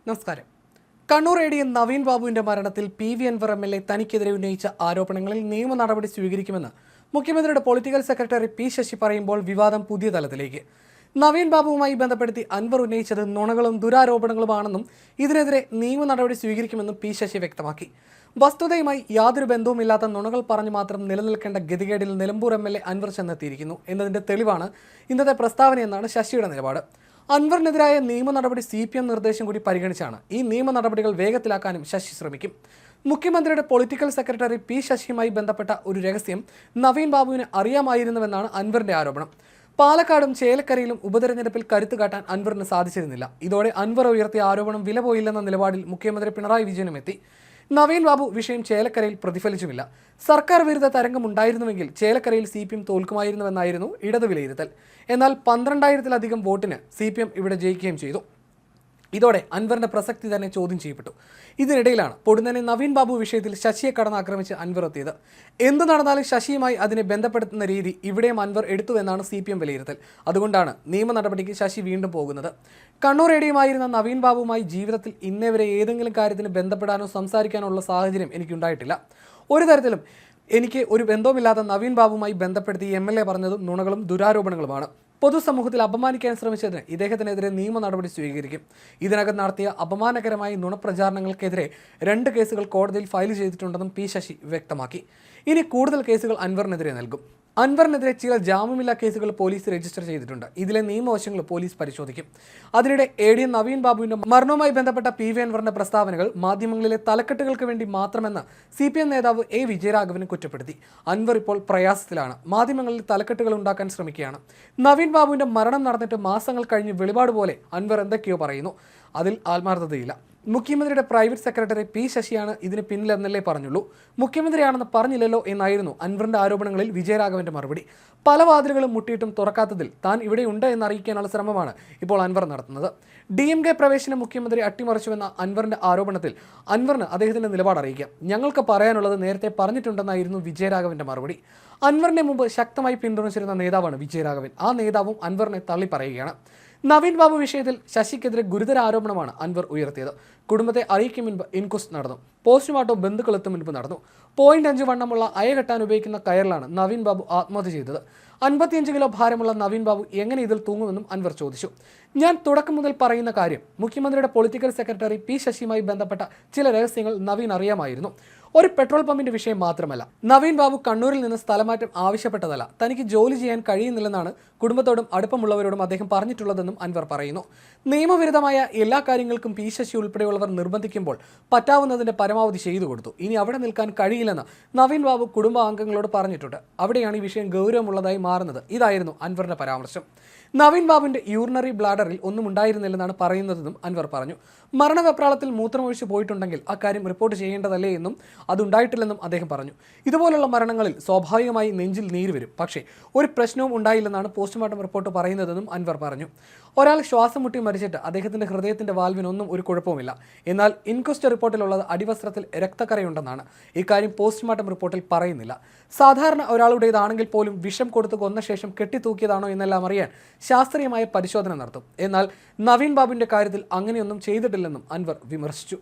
നമസ്കാരം. Kannur A D M Naveen ബാബുവിന്റെ മരണത്തിൽ പി അൻവർ MLA തനിക്കെതിരെ ഉന്നയിച്ച ആരോപണങ്ങളിൽ നിയമ നടപടി സ്വീകരിക്കുമെന്ന് മുഖ്യമന്ത്രിയുടെ പൊളിറ്റിക്കൽ സെക്രട്ടറി പി ശശി പറയുമ്പോൾ വിവാദം പുതിയ തലത്തിലേക്ക്. നവീൻ ബാബുവുമായി ബന്ധപ്പെടുത്തി അൻവർ ഉന്നയിച്ചത് നുണകളും ദുരാരോപണങ്ങളുമാണെന്നും ഇതിനെതിരെ നിയമ നടപടി സ്വീകരിക്കുമെന്നും പി ശശി വ്യക്തമാക്കി. വസ്തുതയുമായി യാതൊരു ബന്ധവുമില്ലാത്ത നുണകൾ പറഞ്ഞു മാത്രം നിലനിൽക്കേണ്ട ഗതികേടിൽ നിലമ്പൂർ MLA അൻവർ ചെന്നെത്തിയിരിക്കുന്നു എന്നതിന്റെ തെളിവാണ് ഇന്നത്തെ പ്രസ്താവനയെന്നാണ് ശശിയുടെ നിലപാട്. അൻവറിനെതിരായ നിയമ നടപടി CPM നിർദ്ദേശം കൂടി പരിഗണിച്ചാണ് ഈ നിയമ നടപടികൾ വേഗത്തിലാക്കാനും ശശി ശ്രമിക്കും. മുഖ്യമന്ത്രിയുടെ പൊളിറ്റിക്കൽ സെക്രട്ടറി പി ശശിയുമായി ബന്ധപ്പെട്ട ഒരു രഹസ്യം നവീൻ ബാബുവിന് അറിയാമായിരുന്നുവെന്നാണ് അൻവറിന്റെ ആരോപണം. പാലക്കാടും ചേലക്കരയിലും ഉപതെരഞ്ഞെടുപ്പിൽ കരുത്തു കാട്ടാൻ അൻവറിന് സാധിച്ചിരുന്നില്ല. ഇതോടെ അൻവർ ഉയർത്തിയ ആരോപണം വില പോയില്ലെന്ന നിലപാടിൽ മുഖ്യമന്ത്രി പിണറായി വിജയനും എത്തി. നവീൻ ബാബു വിഷയം ചേലക്കരയിൽ പ്രതിഫലിച്ചുമില്ല. സർക്കാർ വിരുദ്ധ തരംഗം ഉണ്ടായിരുന്നുവെങ്കിൽ ചേലക്കരയിൽ CPM തോൽക്കുമായിരുന്നുവെന്നായിരുന്നു ഇടതു വിലയിരുത്തൽ. എന്നാൽ 12,000-ലധികം വോട്ടിന് CPM ഇവിടെ ജയിക്കുകയും ചെയ്തു. ഇതോടെ അൻവറിന്റെ പ്രസക്തി തന്നെ ചോദ്യം ചെയ്യപ്പെട്ടു. ഇതിനിടയിലാണ് പൊടുന്നനെ നവീൻ ബാബു വിഷയത്തിൽ ശശിയെ കടന്നാക്രമിച്ച് അൻവർ എത്തിയത്. എന്ത് നടന്നാലും ശശിയുമായി അതിനെ ബന്ധപ്പെടുത്തുന്ന രീതി ഇവിടെയും അൻവർ എടുത്തുവെന്നാണ് CPM വിലയിരുത്തൽ. അതുകൊണ്ടാണ് നിയമ നടപടിക്ക് ശശി വീണ്ടും പോകുന്നത്. കണ്ണൂർ എടിയുമായിരുന്ന നവീൻ ബാബുവുമായി ജീവിതത്തിൽ ഇന്നേ വരെ ഏതെങ്കിലും കാര്യത്തിന് ബന്ധപ്പെടാനോ സംസാരിക്കാനോ ഉള്ള സാഹചര്യം എനിക്കുണ്ടായിട്ടില്ല. ഒരു തരത്തിലും എനിക്ക് ഒരു ബന്ധവുമില്ലാത്ത നവീൻ ബാബുവുമായി ബന്ധപ്പെടുത്തി MLA പറഞ്ഞതും നുണകളും ദുരാരോപണങ്ങളുമാണ്. പൊതുസമൂഹത്തിൽ അപമാനിക്കാൻ ശ്രമിച്ചതിന് ഇദ്ദേഹത്തിനെതിരെ നിയമ നടപടി സ്വീകരിക്കും. ഇതിനകം നടത്തിയ അപമാനകരമായ നുണപ്രചാരണങ്ങൾക്കെതിരെ 2 കേസുകൾ കോടതിയിൽ ഫയൽ ചെയ്തിട്ടുണ്ടെന്നും പി ശശി വ്യക്തമാക്കി. ഇനി കൂടുതൽ കേസുകൾ അൻവറിനെതിരെ നൽകും. അൻവറിനെതിരെ ചില ജാമ്യമില്ലാ കേസുകൾ പോലീസ് രജിസ്റ്റർ ചെയ്തിട്ടുണ്ട്. ഇതിലെ നിയമവശങ്ങൾ പോലീസ് പരിശോധിക്കും. അതിനിടെ ADM നവീൻ ബാബുവിന്റെ മരണവുമായി ബന്ധപ്പെട്ട പി അൻവറിന്റെ പ്രസ്താവനകൾ മാധ്യമങ്ങളിലെ തലക്കെട്ടുകൾക്ക് വേണ്ടി മാത്രമെന്ന് CPM നേതാവ് A വിജയരാഘവന് കുറ്റപ്പെടുത്തി. അൻവർ ഇപ്പോൾ പ്രയാസത്തിലാണ്. മാധ്യമങ്ങളിൽ തലക്കെട്ടുകൾ ഉണ്ടാക്കാൻ ശ്രമിക്കുകയാണ്. നവീൻ ബാബുവിന്റെ മരണം നടന്നിട്ട് മാസങ്ങൾ കഴിഞ്ഞ് വെളിപാട് പോലെ അൻവർ എന്തൊക്കെയോ പറയുന്നു. അതിൽ ആത്മാർത്ഥതയില്ല. മുഖ്യമന്ത്രിയുടെ പ്രൈവറ്റ് സെക്രട്ടറി പി ശശിയാണ് ഇതിന് പിന്നിലെന്നല്ലേ പറഞ്ഞുള്ളൂ. മുഖ്യമന്ത്രിയാണെന്ന് പറഞ്ഞില്ലല്ലോ എന്നായിരുന്നു അൻവറിന്റെ ആരോപണങ്ങളിൽ വിജയരാഘവന്റെ മറുപടി. പല വാതിലുകളും മുട്ടിയിട്ടും തുറക്കാത്തതിൽ താൻ ഇവിടെയുണ്ട് എന്നറിയിക്കാനുള്ള ശ്രമമാണ് ഇപ്പോൾ അൻവർ നടത്തുന്നത്. DMK പ്രവേശനം മുഖ്യമന്ത്രി അട്ടിമറിച്ചുവെന്ന അൻവറിന്റെ ആരോപണത്തിൽ അൻവറിന് അദ്ദേഹത്തിന്റെ നിലപാട് അറിയിക്കാം. ഞങ്ങൾക്ക് പറയാനുള്ളത് നേരത്തെ പറഞ്ഞിട്ടുണ്ടെന്നായിരുന്നു വിജയരാഘവന്റെ മറുപടി. അൻവറിനെ മുമ്പ് ശക്തമായി പിന്തുണച്ചിരുന്ന നേതാവാണ് വിജയരാഘവൻ. ആ നേതാവും അൻവറിനെ തള്ളി പറയുകയാണ്. നവീൻ ബാബു വിഷയത്തിൽ ശശിക്കെതിരെ ഗുരുതര ആരോപണമാണ് അൻവർ ഉയർത്തിയത്. കുടുംബത്തെ അറിയിക്കും മുൻപ് ഇൻക്വസ്റ്റ് നടന്നു. പോസ്റ്റ്മോർട്ടം ബന്ധുക്കളെത്തും മുൻപ് നടന്നു. 0.5 വണ്ണമുള്ള അയ കെട്ടാൻ ഉപയോഗിക്കുന്ന കയറിലാണ് നവീൻ ബാബു ആത്മഹത്യ ചെയ്തത്. 55 കിലോ ഭാരമുള്ള നവീൻ ബാബു എങ്ങനെ ഇതിൽ തൂങ്ങുമെന്നും അൻവർ ചോദിച്ചു. ഞാൻ തുടക്കം മുതൽ പറയുന്ന കാര്യം, മുഖ്യമന്ത്രിയുടെ പൊളിറ്റിക്കൽ സെക്രട്ടറി പി ശശിയുമായി ബന്ധപ്പെട്ട ചില രഹസ്യങ്ങൾ നവീൻ അറിയാമായിരുന്നു. ഒരു പെട്രോൾ പമ്പിന്റെ വിഷയം മാത്രമല്ല. നവീൻ ബാബു കണ്ണൂരിൽ നിന്ന് സ്ഥലമാറ്റം ആവശ്യപ്പെട്ടതല്ല. തനിക്ക് ജോലി ചെയ്യാൻ കഴിയുന്നില്ലെന്നാണ് കുടുംബത്തോടും അടുപ്പമുള്ളവരോടും അദ്ദേഹം പറഞ്ഞിട്ടുള്ളതെന്നും അൻവർ പറയുന്നു. നിയമവിരുദ്ധമായ എല്ലാ കാര്യങ്ങൾക്കും പി ശശി ഉൾപ്പെടെയുള്ളവർ നിർബന്ധിക്കുമ്പോൾ പറ്റാവുന്നതിന്റെ പരമാവധി ചെയ്തു കൊടുത്തു. ഇനി അവിടെ നിൽക്കാൻ കഴിയില്ലെന്ന് നവീൻ ബാബു കുടുംബാംഗങ്ങളോട് പറഞ്ഞിട്ടുണ്ട്. അവിടെയാണ് ഈ വിഷയം ഗൗരവമുള്ളതായി മാറുന്നത്. ഇതായിരുന്നു അൻവറിന്റെ പരാമർശം. നവീൻ ബാബുവിന്റെ യൂറിനറി ബ്ലാഡറിൽ ഒന്നും ഉണ്ടായിരുന്നില്ലെന്നാണ് പറയുന്നതെന്നും അൻവർ പറഞ്ഞു. മരണവെപ്രാളത്തിൽ മൂത്രമൊഴിച്ചു പോയിട്ടുണ്ടെങ്കിൽ അക്കാര്യം റിപ്പോർട്ട് ചെയ്യേണ്ടതല്ലേ എന്നും അതുണ്ടായിട്ടില്ലെന്നും അദ്ദേഹം പറഞ്ഞു. ഇതുപോലുള്ള മരണങ്ങളിൽ സ്വാഭാവികമായി നെഞ്ചിൽ നീര് വരും. പക്ഷേ ഒരു പ്രശ്നവും ഉണ്ടായില്ലെന്നാണ് പോസ്റ്റ്മോർട്ടം റിപ്പോർട്ട് പറയുന്നതെന്നും അൻവർ പറഞ്ഞു. ഒരാൾ ശ്വാസം മുട്ടി മരിച്ചിട്ട് അദ്ദേഹത്തിന്റെ ഹൃദയത്തിന്റെ വാൽവിനൊന്നും ഒരു കുഴപ്പവുമില്ല. എന്നാൽ ഇൻക്വസ്റ്റ് റിപ്പോർട്ടിലുള്ളത് അടിവസ്ത്രത്തിൽ രക്തക്കറയുണ്ടെന്നാണ്. ഇക്കാര്യം പോസ്റ്റ്മോർട്ടം റിപ്പോർട്ടിൽ പറയുന്നില്ല. സാധാരണ ഒരാളുടേതാണെങ്കിൽ പോലും വിഷം കൊടുത്തു കൊന്ന ശേഷം കെട്ടിത്തൂക്കിയതാണോ എന്നെല്ലാം അറിയാൻ ശാസ്ത്രീയമായ പരിശോധന നടത്തും. എന്നാൽ നവീൻ ബാബുവിന്റെ കാര്യത്തിൽ അങ്ങനെയൊന്നും ചെയ്തിട്ടില്ലെന്നും അൻവർ വിമർശിച്ചു.